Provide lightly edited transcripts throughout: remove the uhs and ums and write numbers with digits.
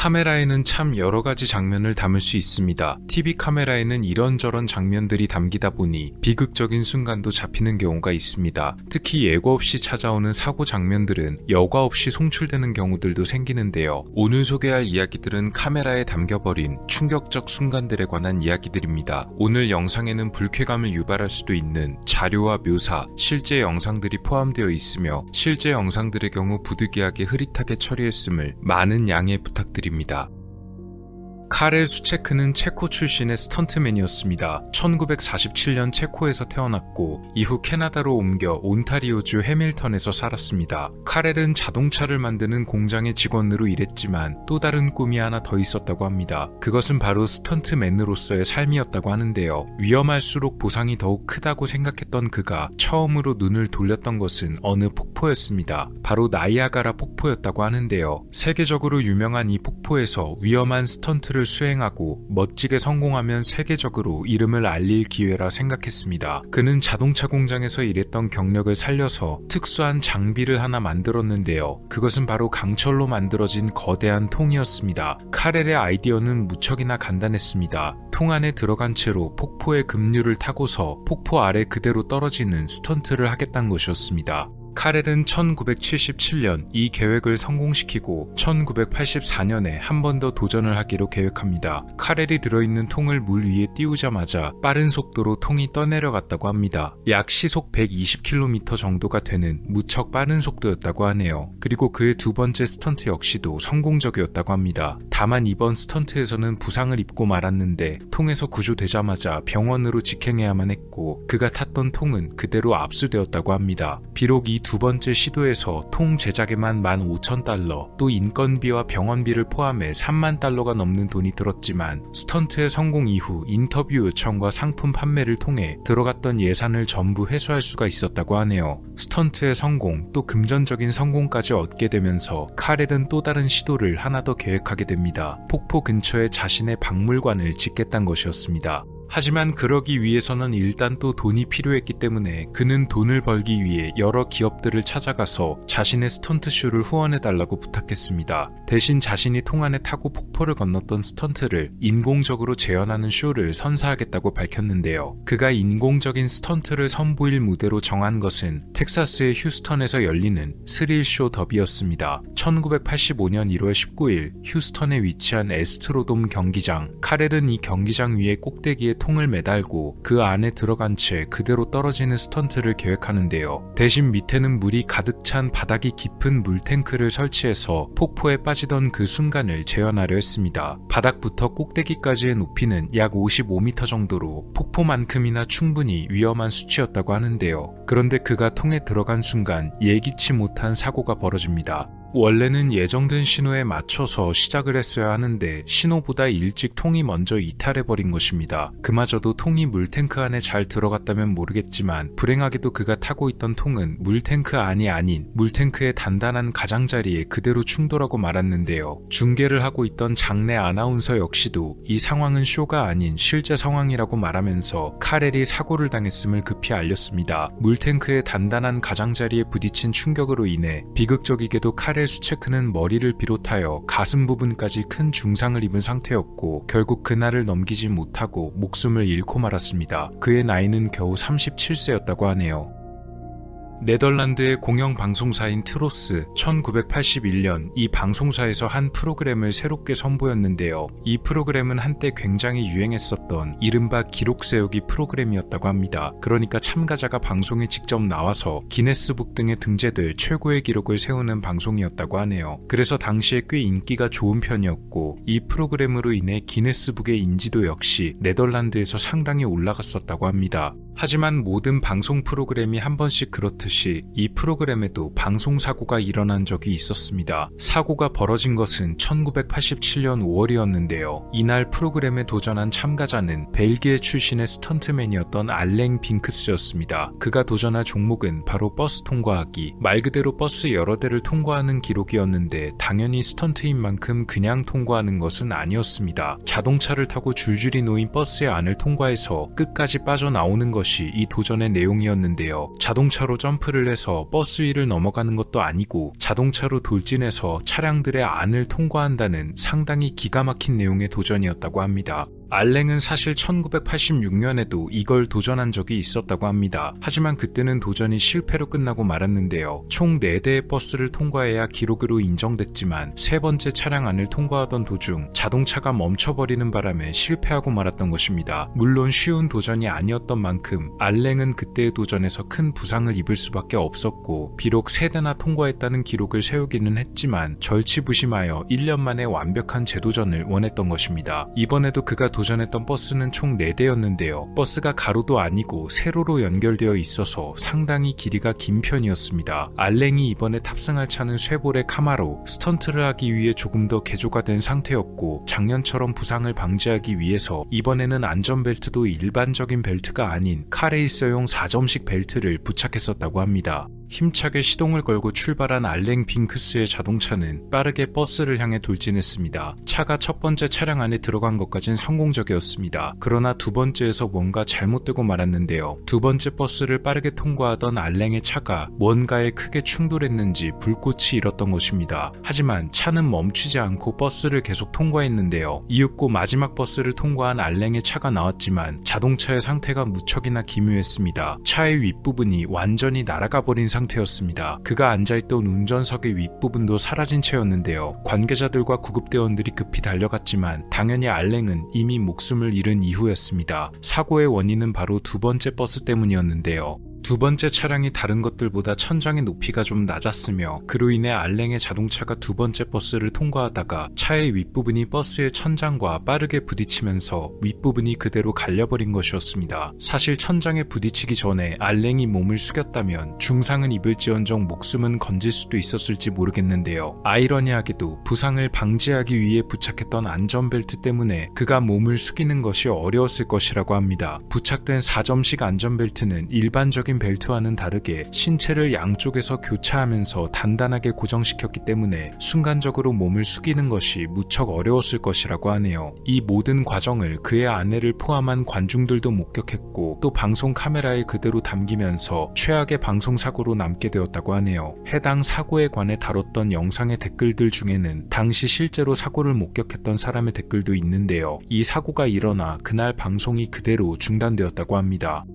카메라에는 참 여러가지 장면을 담을 수 있습니다. TV 카메라에는 이런저런 장면들이 담기다 보니 비극적인 순간도 잡히는 경우가 있습니다. 특히 예고 없이 찾아오는 사고 장면들은 여과 없이 송출되는 경우들도 생기는데요. 오늘 소개할 이야기들은 카메라에 담겨버린 충격적 순간들에 관한 이야기들입니다. 오늘 영상에는 불쾌감을 유발할 수도 있는 자료와 묘사, 실제 영상들이 포함되어 있으며 실제 영상들의 경우 부득이하게 흐릿하게 처리했음을 많은 양해 부탁드립니다. 카렐 수체크는 체코 출신의 스턴트맨이었습니다. 1947년 체코에서 태어났고 이후 캐나다로 옮겨 온타리오주 해밀턴에서 살았습니다. 카렐은 자동차를 만드는 공장의 직원으로 일했지만 또 다른 꿈이 하나 더 있었다고 합니다. 그것은 바로 스턴트맨으로서의 삶이었다고 하는데요. 위험할수록 보상이 더욱 크다고 생각했던 그가 처음으로 눈을 돌렸던 것은 어느 폭포였습니다. 바로 나이아가라 폭포였다고 하는데요. 세계적으로 유명한 이 폭포에서 위험한 스턴트를 수행하고 멋지게 성공하면 세계적으로 이름을 알릴 기회라 생각했습니다. 그는 자동차 공장에서 일했던 경력을 살려서 특수한 장비를 하나 만들었는데요. 그것은 바로 강철로 만들어진 거대한 통이었습니다. 카렐의 아이디어는 무척이나 간단했습니다. 통 안에 들어간 채로 폭포의 급류를 타고서 폭포 아래 그대로 떨어지는 스턴트를 하겠다는 것이었습니다. 카렐은 1977년 이 계획을 성공시키고 1984년에 한 번 더 도전을 하기로 계획합니다. 카렐이 들어있는 통을 물 위에 띄우자마자 빠른 속도로 통이 떠내려갔다고 합니다. 약 시속 120km 정도가 되는 무척 빠른 속도였다고 하네요. 그리고 그의 두 번째 스턴트 역시도 성공적이었다고 합니다. 다만 이번 스턴트에서는 부상을 입고 말았는데 통에서 구조되자마자 병원으로 직행해야만 했고 그가 탔던 통은 그대로 압수되었다고 합니다. 비록 이 두 번째 시도에서 통 제작에만 15,000달러, 또 인건비와 병원비를 포함해 3만 달러가 넘는 돈이 들었지만 스턴트의 성공 이후 인터뷰 요청과 상품 판매를 통해 들어갔던 예산을 전부 회수할 수가 있었다고 하네요. 스턴트의 성공, 또 금전적인 성공까지 얻게 되면서 카렐은 또 다른 시도를 하나 더 계획하게 됩니다. 폭포 근처에 자신의 박물관을 짓겠다는 것이었습니다. 하지만 그러기 위해서는 일단 또 돈이 필요했기 때문에 그는 돈을 벌기 위해 여러 기업들을 찾아가서 자신의 스턴트쇼를 후원해달라고 부탁했습니다. 대신 자신이 통 안에 타고 폭포를 건넜던 스턴트를 인공적으로 재현하는 쇼를 선사하겠다고 밝혔는데요. 그가 인공적인 스턴트를 선보일 무대로 정한 것은 텍사스의 휴스턴에서 열리는 스릴쇼 더비였습니다. 1985년 1월 19일 휴스턴에 위치한 에스트로돔 경기장. 카렐은 이 경기장 위에 꼭대기에 통을 매달고 그 안에 들어간 채 그대로 떨어지는 스턴트를 계획하는데요. 대신 밑에는 물이 가득 찬 바닥이 깊은 물탱크를 설치해서 폭포에 빠지던 그 순간을 재현하려 했습니다. 바닥부터 꼭대기까지의 높이는 약 55m 정도로 폭포만큼이나 충분히 위험한 수치였다고 하는데요. 그런데 그가 통에 들어간 순간 예기치 못한 사고가 벌어집니다. 원래는 예정된 신호에 맞춰서 시작을 했어야 하는데 신호보다 일찍 통이 먼저 이탈해버린 것입니다. 그마저도 통이 물탱크 안에 잘 들어갔다면 모르겠지만 불행하게도 그가 타고 있던 통은 물탱크 안이 아닌 물탱크의 단단한 가장자리에 그대로 충돌하고 말았는데요. 중계를 하고 있던 장내 아나운서 역시도 이 상황은 쇼가 아닌 실제 상황이라고 말하면서 카렐이 사고를 당했음을 급히 알렸습니다. 물탱크의 단단한 가장자리에 부딪힌 충격으로 인해 비극적이게도 카렐 수체크는 머리를 비롯하여 가슴 부분까지 큰 중상을 입은 상태였고 결국 그날을 넘기지 못하고 목숨을 잃고 말았습니다. 그의 나이는 겨우 37세였다고 하네요. 네덜란드의 공영방송사인 트로스, 1981년 이 방송사에서 한 프로그램을 새롭게 선보였는데요. 이 프로그램은 한때 굉장히 유행했었던 이른바 기록 세우기 프로그램이었다고 합니다. 그러니까 참가자가 방송에 직접 나와서 기네스북 등에 등재될 최고의 기록을 세우는 방송이었다고 하네요. 그래서 당시에 꽤 인기가 좋은 편이었고 이 프로그램으로 인해 기네스북의 인지도 역시 네덜란드에서 상당히 올라갔었다고 합니다. 하지만 모든 방송 프로그램이 한 번씩 그렇듯이 이 프로그램에도 방송사고가 일어난 적이 있었습니다. 사고가 벌어진 것은 1987년 5월이었는데요. 이날 프로그램에 도전한 참가자는 벨기에 출신의 스턴트맨이었던 알랭 빙크스였습니다. 그가 도전할 종목은 바로 버스 통과하기, 말 그대로 버스 여러 대를 통과하는 기록이었는데 당연히 스턴트인 만큼 그냥 통과하는 것은 아니었습니다. 자동차를 타고 줄줄이 놓인 버스의 안을 통과해서 끝까지 빠져나오는 것이 것이 이 도전의 내용이었는데요. 자동차로 점프를 해서 버스 위를 넘어가는 것도 아니고 자동차로 돌진해서 차량들의 안을 통과한다는 상당히 기가 막힌 내용의 도전이었다고 합니다. 알랭은 사실 1986년에도 이걸 도전한 적이 있었다고 합니다. 하지만 그때는 도전이 실패로 끝나고 말았는데요. 총 4대의 버스를 통과해야 기록으로 인정됐지만 세 번째 차량 안을 통과하던 도중 자동차가 멈춰버리는 바람에 실패하고 말았던 것입니다. 물론 쉬운 도전이 아니었던 만큼 알랭은 그때의 도전에서 큰 부상을 입을 수밖에 없었고 비록 3대나 통과했다는 기록을 세우기는 했지만 절치부심하여 1년 만에 완벽한 재도전을 원했던 것입니다. 이번에도 그가 도전했던 버스는 총 4대였는데요. 버스가 가로도 아니고 세로로 연결되어 있어서 상당히 길이가 긴 편이었습니다. 알랭이 이번에 탑승할 차는 쉐보레 카마로, 스턴트를 하기 위해 조금 더 개조가 된 상태였고 작년처럼 부상을 방지하기 위해서 이번에는 안전벨트도 일반적인 벨트가 아닌 카레이서용 4점식 벨트를 부착했었다고 합니다. 힘차게 시동을 걸고 출발한 알랭 빙크스의 자동차는 빠르게 버스를 향해 돌진했습니다. 차가 첫 번째 차량 안에 들어간 것까진 성공적이었습니다. 그러나 두 번째에서 뭔가 잘못되고 말았는데요. 두 번째 버스를 빠르게 통과하던 알랭의 차가 뭔가에 크게 충돌했는지 불꽃이 일었던 것입니다. 하지만 차는 멈추지 않고 버스를 계속 통과했는데요. 이윽고 마지막 버스를 통과한 알랭의 차가 나왔지만 자동차의 상태가 무척이나 기묘했습니다. 차의 윗부분이 완전히 날아가 버린 상태였습니다. 그가 앉아있던 운전석의 윗부분도 사라진 채였는데요. 관계자들과 구급대원들이 급히 달려갔지만 당연히 알랭은 이미 목숨을 잃은 이후였습니다. 사고의 원인은 바로 두 번째 버스 때문이었는데요. 두 번째 차량이 다른 것들보다 천장의 높이가 좀 낮았으며 그로 인해 알랭의 자동차가 두 번째 버스를 통과하다가 차의 윗부분이 버스의 천장과 빠르게 부딪히면서 윗부분이 그대로 갈려버린 것이었습니다. 사실 천장에 부딪히기 전에 알랭이 몸을 숙였다면 중상은 입을지언정 목숨은 건질 수도 있었을지 모르겠는데요. 아이러니하게도 부상을 방지하기 위해 부착했던 안전벨트 때문에 그가 몸을 숙이는 것이 어려웠을 것이라고 합니다. 부착된 4점식 안전벨트는 일반적인 벨트와는 다르게 신체를 양쪽에서 교차하면서 단단하게 고정시켰기 때문에 순간적으로 몸을 숙이는 것이 무척 어려웠을 것이라고 하네요. 이 모든 과정을 그의 아내를 포함한 관중들도 목격했고 또 방송 카메라에 그대로 담기면서 최악의 방송사고로 남게 되었다고 하네요. 해당 사고에 관해 다뤘던 영상의 댓글들 중에는 당시 실제로 사고를 목격했던 사람의 댓글도 있는데요. 이 사고가 일어나 그날 방송이 그대로 중단되었다고 합니다.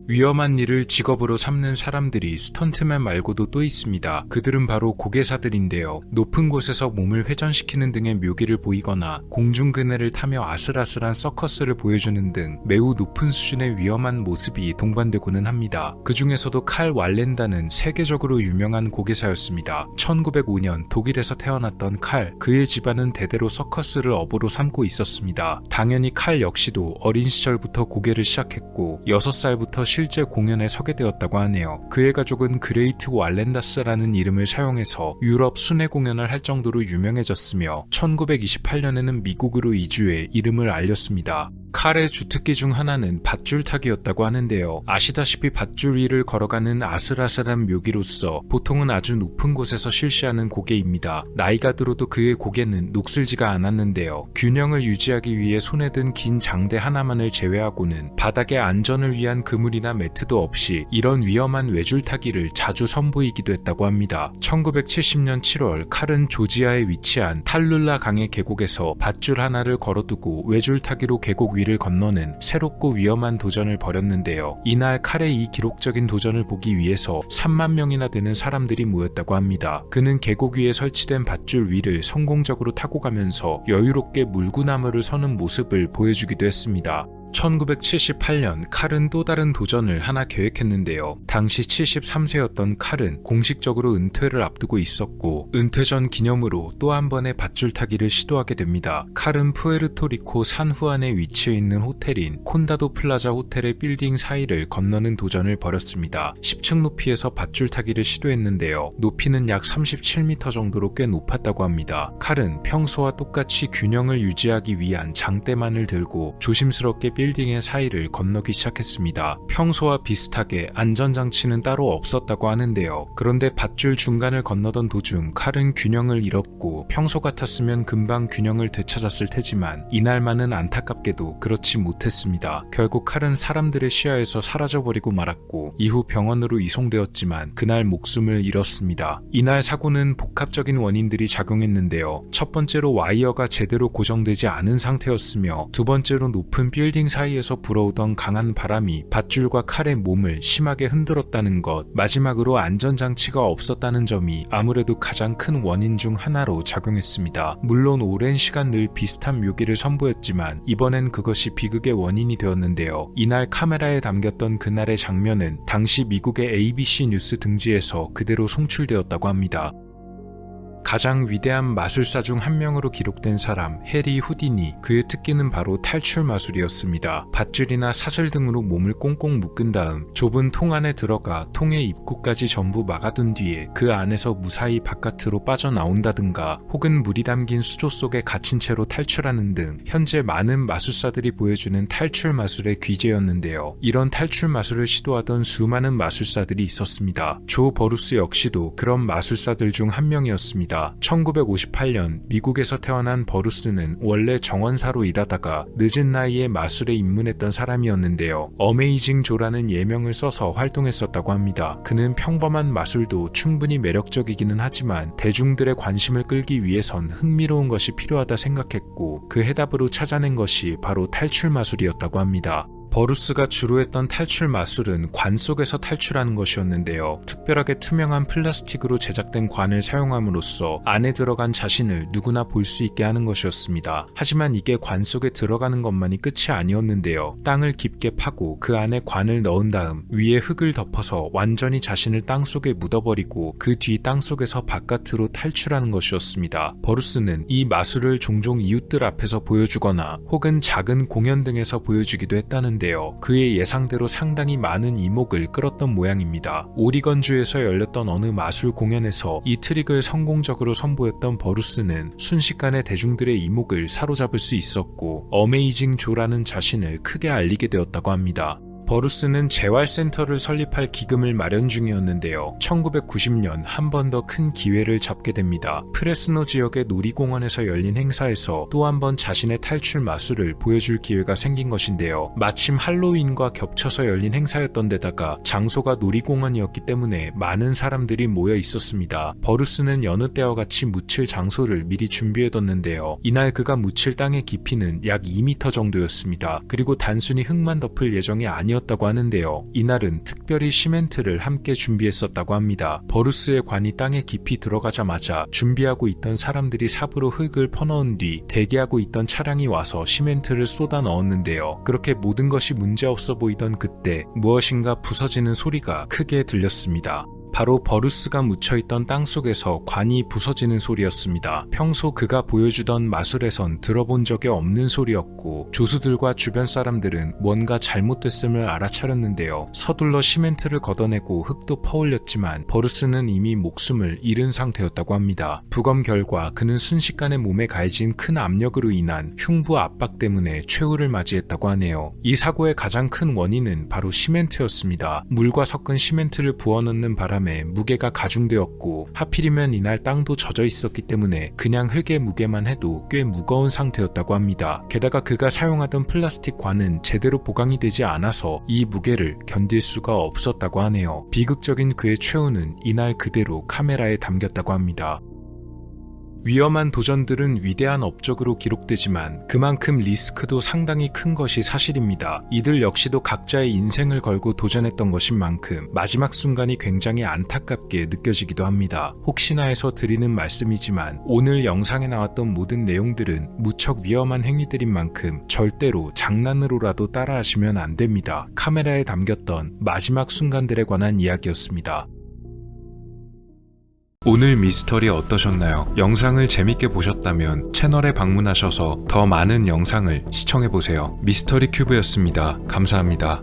위험한 일을 직업으로 삼는 사람들이 스턴트맨 말고도 또 있습니다. 그들은 바로 고개사들인데요. 높은 곳에서 몸을 회전시키는 등의 묘기를 보이거나 공중그네를 타며 아슬아슬한 서커스를 보여주는 등 매우 높은 수준의 위험한 모습이 동반되고는 합니다. 그 중에서도 칼 왈렌다는 세계적으로 유명한 고개사였습니다. 1905년 독일에서 태어났던 칼, 그의 집안은 대대로 서커스를 업으로 삼고 있었습니다. 당연히 칼 역시도 어린 시절부터 고개를 시작했고 6살부터 실제 공연에 서게 되었다고 하네요. 그의 가족은 그레이트 왈렌다스라는 이름을 사용해서 유럽 순회 공연을 할 정도로 유명해졌으며 1928년에는 미국으로 이주해 이름을 알렸습니다. 칼의 주특기 중 하나는 밧줄타기였다고 하는데요. 아시다시피 밧줄 위를 걸어가는 아슬아슬한 묘기로서 보통은 아주 높은 곳에서 실시하는 고개입니다. 나이가 들어도 그의 고개는 녹슬지가 않았는데요. 균형을 유지하기 위해 손에 든 긴 장대 하나만을 제외하고는 바닥에 안전을 위한 그물이나 매트도 없이 이런 위험한 외줄타기를 자주 선보이기도 했다고 합니다. 1970년 7월 칼은 조지아에 위치한 탈룰라 강의 계곡에서 밧줄 하나를 걸어두고 외줄타기로 계곡 위를 건너는 새롭고 위험한 도전을 벌였는데요. 이날 칼의 이 기록적인 도전을 보기 위해서 3만 명이나 되는 사람들이 모였다고 합니다. 그는 계곡 위에 설치된 밧줄 위를 성공적으로 타고 가면서 여유롭게 물구나무를 서는 모습을 보여주기도 했습니다. 1978년 칼은 또 다른 도전을 하나 계획했는데요. 당시 73세였던 칼은 공식적으로 은퇴를 앞두고 있었고 은퇴 전 기념으로 또 한 번의 밧줄타기를 시도하게 됩니다. 칼은 푸에르토리코 산후안에 위치해 있는 호텔인 콘다도 플라자 호텔의 빌딩 사이를 건너는 도전을 벌였습니다. 10층 높이에서 밧줄타기를 시도했는데요. 높이는 약 37m 정도로 꽤 높았다고 합니다. 칼은 평소와 똑같이 균형을 유지하기 위한 장대만을 들고 조심스럽게 빌딩의 사이를 건너기 시작했습니다. 평소와 비슷하게 안전장치는 따로 없었다고 하는데요. 그런데 밧줄 중간을 건너던 도중 칼은 균형을 잃었고 평소 같았으면 금방 균형을 되찾았을 테지만 이날만은 안타깝게도 그렇지 못했습니다. 결국 칼은 사람들의 시야에서 사라져버리고 말았고 이후 병원으로 이송되었지만 그날 목숨을 잃었습니다. 이날 사고는 복합적인 원인들이 작용했는데요. 첫 번째로 와이어가 제대로 고정되지 않은 상태였으며 두 번째로 높은 빌딩 사이에서 불어오던 강한 바람이 밧줄과 칼의 몸을 심하게 흔들었다는 것, 마지막으로 안전장치가 없었다는 점이 아무래도 가장 큰 원인 중 하나로 작용했습니다. 물론 오랜 시간 늘 비슷한 묘기를 선보였지만 이번엔 그것이 비극의 원인이 되었는데요. 이날 카메라에 담겼던 그날의 장면은 당시 미국의 ABC 뉴스 등지에서 그대로 송출되었다고 합니다. 가장 위대한 마술사 중 한 명으로 기록된 사람 해리 후디니, 그의 특기는 바로 탈출 마술이었습니다. 밧줄이나 사슬 등으로 몸을 꽁꽁 묶은 다음 좁은 통 안에 들어가 통의 입구까지 전부 막아둔 뒤에 그 안에서 무사히 바깥으로 빠져나온다든가 혹은 물이 담긴 수조 속에 갇힌 채로 탈출하는 등 현재 많은 마술사들이 보여주는 탈출 마술의 귀재였는데요. 이런 탈출 마술을 시도하던 수많은 마술사들이 있었습니다. 조 버루스 역시도 그런 마술사들 중 한 명이었습니다. 1958년 미국에서 태어난 버루스는 원래 정원사로 일하다가 늦은 나이에 마술에 입문했던 사람이었는데요. 어메이징 조라는 예명을 써서 활동했었다고 합니다. 그는 평범한 마술도 충분히 매력적이기는 하지만 대중들의 관심을 끌기 위해선 흥미로운 것이 필요하다 생각했고 그 해답으로 찾아낸 것이 바로 탈출 마술이었다고 합니다. 버루스가 주로 했던 탈출 마술은 관 속에서 탈출하는 것이었는데요. 특별하게 투명한 플라스틱으로 제작된 관을 사용함으로써 안에 들어간 자신을 누구나 볼 수 있게 하는 것이었습니다. 하지만 이게 관 속에 들어가는 것만이 끝이 아니었는데요. 땅을 깊게 파고 그 안에 관을 넣은 다음 위에 흙을 덮어서 완전히 자신을 땅 속에 묻어버리고 그 뒤 땅 속에서 바깥으로 탈출하는 것이었습니다. 버루스는 이 마술을 종종 이웃들 앞에서 보여주거나 혹은 작은 공연 등에서 보여주기도 했다는데 그의 예상대로 상당히 많은 이목을 끌었던 모양입니다. 오리건주에서 열렸던 어느 마술 공연에서 이 트릭을 성공적으로 선보였던 버루스는 순식간에 대중들의 이목을 사로잡을 수 있었고 어메이징 조라는 자신을 크게 알리게 되었다고 합니다. 버루스는 재활센터를 설립할 기금을 마련 중이었는데요. 1990년 한 번 더 큰 기회를 잡게 됩니다. 프레스노 지역의 놀이공원에서 열린 행사에서 또 한 번 자신의 탈출 마술을 보여줄 기회가 생긴 것인데요. 마침 할로윈과 겹쳐서 열린 행사였던 데다가 장소가 놀이공원이었기 때문에 많은 사람들이 모여 있었습니다. 버루스는 여느 때와 같이 묻힐 장소를 미리 준비해뒀는데요. 이날 그가 묻힐 땅의 깊이는 약 2m 정도였습니다. 그리고 단순히 흙만 덮을 예정이 아니었다고 하는데요. 이날은 특별히 시멘트를 함께 준비했었다고 합니다. 버루스의 관이 땅에 깊이 들어가자마자 준비하고 있던 사람들이 삽으로 흙을 퍼넣은 뒤 대기하고 있던 차량이 와서 시멘트를 쏟아 넣었는데요. 그렇게 모든 것이 문제없어 보이던 그때 무엇인가 부서지는 소리가 크게 들렸습니다. 바로 버루스가 묻혀있던 땅속에서 관이 부서지는 소리였습니다. 평소 그가 보여주던 마술에선 들어본 적이 없는 소리였고 조수들과 주변 사람들은 뭔가 잘못됐음을 알아차렸는데요. 서둘러 시멘트를 걷어내고 흙도 퍼올렸지만 버루스는 이미 목숨을 잃은 상태였다고 합니다. 부검 결과 그는 순식간에 몸에 가해진 큰 압력으로 인한 흉부 압박 때문에 최후를 맞이했다고 하네요. 이 사고의 가장 큰 원인은 바로 시멘트였습니다. 물과 섞은 시멘트를 부어넣는 바람에 무게가 가중되었고 하필이면 이날 땅도 젖어 있었기 때문에 그냥 흙의 무게만 해도 꽤 무거운 상태였다고 합니다. 게다가 그가 사용하던 플라스틱 관은 제대로 보강이 되지 않아서 이 무게를 견딜 수가 없었다고 하네요. 비극적인 그의 최후는 이날 그대로 카메라에 담겼다고 합니다. 위험한 도전들은 위대한 업적으로 기록되지만 그만큼 리스크도 상당히 큰 것이 사실입니다. 이들 역시도 각자의 인생을 걸고 도전했던 것인 만큼 마지막 순간이 굉장히 안타깝게 느껴지기도 합니다. 혹시나 해서 드리는 말씀이지만 오늘 영상에 나왔던 모든 내용들은 무척 위험한 행위들인 만큼 절대로 장난으로라도 따라하시면 안 됩니다. 카메라에 담겼던 마지막 순간들에 관한 이야기였습니다. 오늘 미스터리 어떠셨나요? 영상을 재밌게 보셨다면 채널에 방문하셔서 더 많은 영상을 시청해보세요. 미스터리 큐브였습니다. 감사합니다.